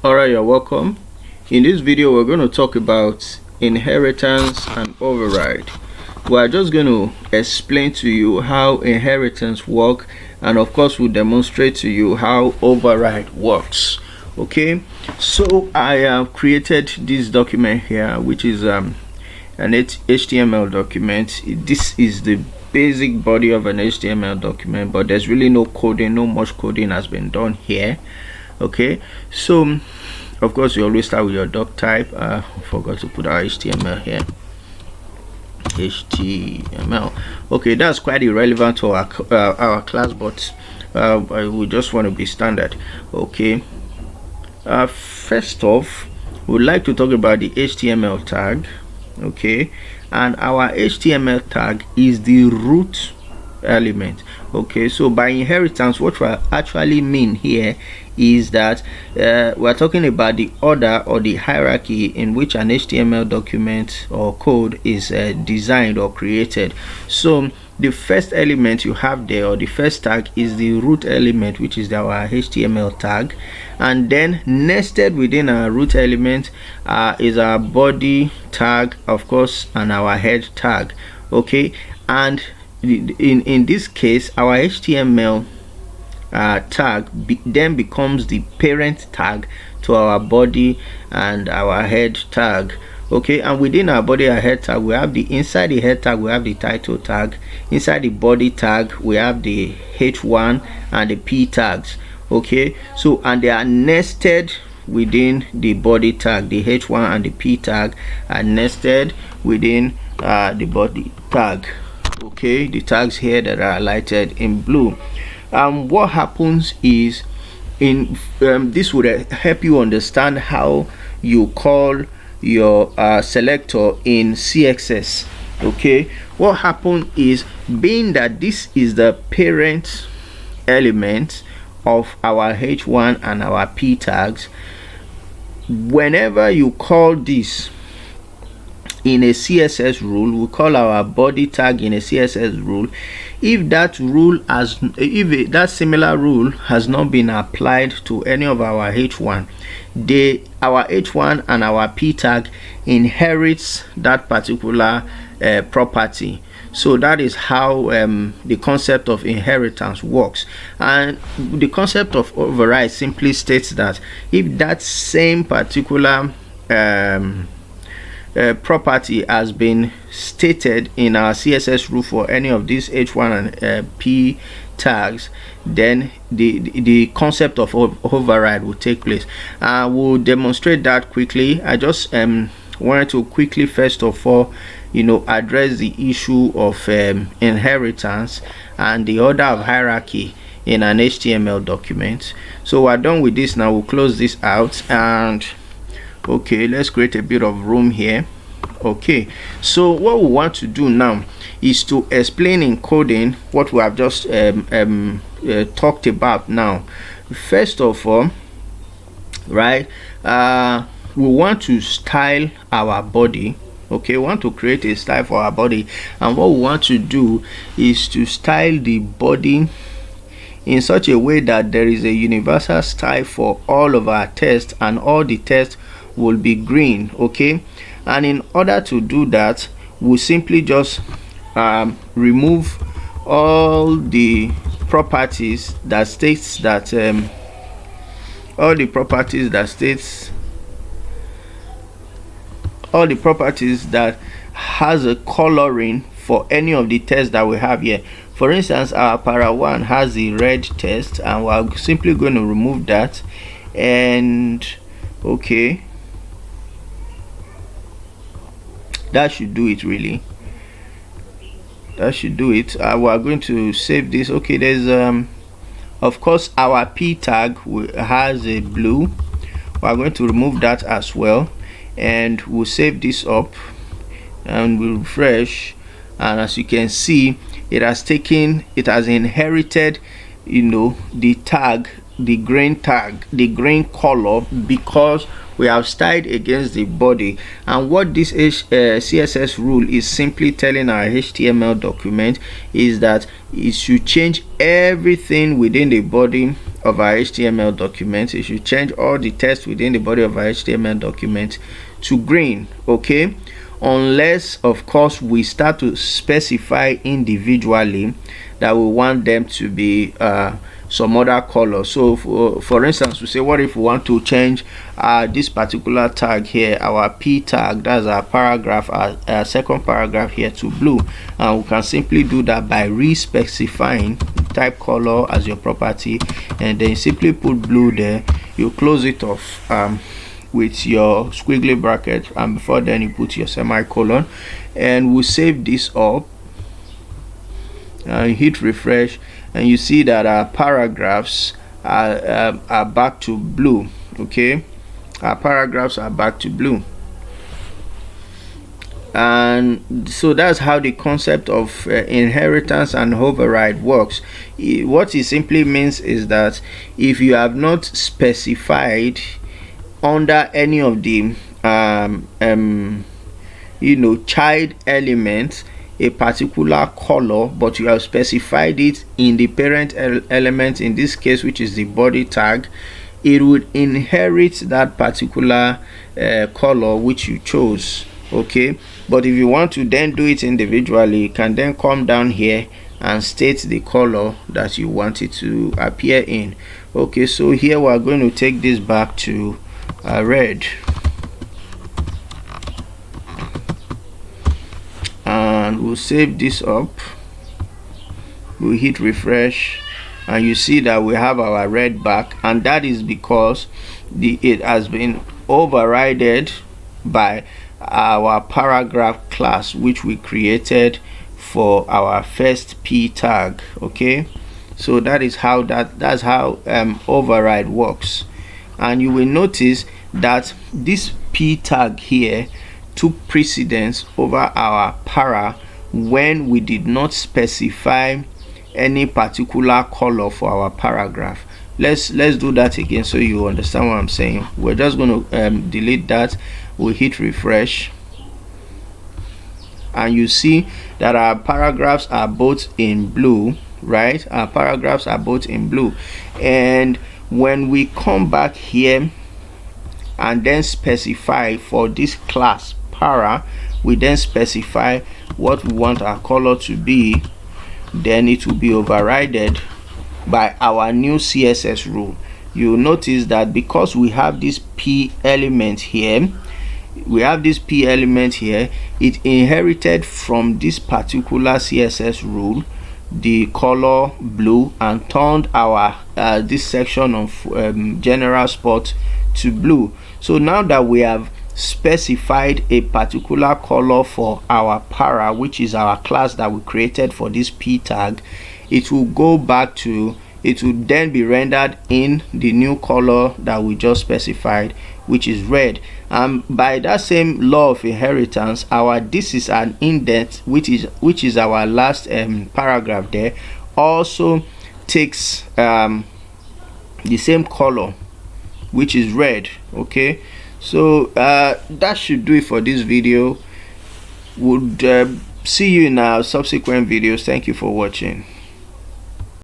Alright, you're welcome. In this video we're going to talk about inheritance and override. We're just going to explain to you how inheritance works, and of course we'll demonstrate to you how override works. Okay, so I have created this document here, which is an HTML document. This is the basic body of an HTML document, but there's really no coding, no much coding has been done here. Okay, so of course you always start with your doc type. I forgot to put our HTML here. HTML. Okay, that's quite irrelevant to our class, but we just want to be standard. Okay, first off, we'd like to talk about the HTML tag. Okay, and our HTML tag is the root element. Okay, so by inheritance, what we actually mean here is that we're talking about the order or the hierarchy in which an HTML document or code is designed or created. So the first element you have there, or the first tag, is the root element, which is our HTML tag, and then nested within our root element is our body tag, of course, and our head tag. Okay, and in this case our HTML tag then becomes the parent tag to our body and our head tag. Okay, and within our body and head tag we have inside the head tag we have the title tag, inside the body tag we have the h1 and the p tags. Okay, so and they are nested within the body tag. The h1 and the p tag are nested within the body tag. Okay, the tags here that are highlighted in blue. What happens is, this would help you understand how you call your selector in CSS. Okay, what happens is, being that this is the parent element of our h1 and our p tags, whenever you call this in a CSS rule, we call our body tag in a CSS rule, if that similar rule has not been applied to any of our h1, our h1 and our p tag inherits that particular property. So that is how the concept of inheritance works. And the concept of override simply states that if that same particular property has been stated in our CSS rule for any of these h1 and p tags, then the concept of override will take place. We'll demonstrate that quickly. I just wanted to quickly, first of all, address the issue of inheritance and the order of hierarchy in an HTML document. So we're done with this now. We'll close this out, and okay, let's create a bit of room here. Okay, so what we want to do now is to explain in coding what we have just talked about now. First of all, right, we want to style our body. Okay, we want to create a style for our body, and what we want to do is to style the body in such a way that there is a universal style for all of our text, and all the text will be green. Okay, and in order to do that, we'll simply just remove all the properties that states that all the properties that has a coloring for any of the text that we have here. For instance, our para 1 has the red text, and we're simply going to remove that. And okay, that should do it. Really, that should do it. We are going to save this. Okay, there's of course our p tag has a blue. We are going to remove that as well, and we'll save this up and we'll refresh, and as you can see, it has inherited the tag, the green color, because we have styled against the body. And what this CSS rule is simply telling our HTML document is that it should change everything within the body of our HTML document. It should change all the text within the body of our HTML document to green, okay, unless of course we start to specify individually that we want them to be some other color. So for instance, we say, what if we want to change this particular tag here, our P tag, that's our paragraph, our second paragraph here, to blue, and we can simply do that by re-specifying type color as your property, and then simply put blue there. You close it off with your squiggly bracket, and before then you put your semicolon, and we'll save this up and hit refresh, and you see that our paragraphs are back to blue. Okay, our paragraphs are back to blue. And so that's how the concept of inheritance and override works. What it simply means is that if you have not specified under any of the child elements a particular color, but you have specified it in the parent element, in this case, which is the body tag, it would inherit that particular color which you chose. Okay, but if you want to then do it individually, you can then come down here and state the color that you want it to appear in. Okay, so here we are going to take this back to red, and we'll save this up. We'll hit refresh, and you see that we have our red back, and that is because it has been overridden by our paragraph class which we created for our first P tag. Okay, so that's how override works. And you will notice that this P tag here took precedence over our para when we did not specify any particular color for our paragraph. Let's do that again so you understand what I'm saying. We're just going to delete that. We'll hit refresh, and you see that our paragraphs are both in blue, right? Our paragraphs are both in blue. And when we come back here and then specify for this class para, we then specify what we want our color to be, then it will be overridden by our new CSS rule. You'll notice that because we have this P element here, it inherited from this particular CSS rule the color blue, and turned our this section of general spot to blue. So now that we have specified a particular color for our para, which is our class that we created for this P tag, it will go back to, it will then be rendered in the new color that we just specified, which is red. By that same law of inheritance, our this is an indent, which is our last paragraph there, also takes the same color, which is red. Okay, so that should do it for this video. Would see you in our subsequent videos. Thank you for watching.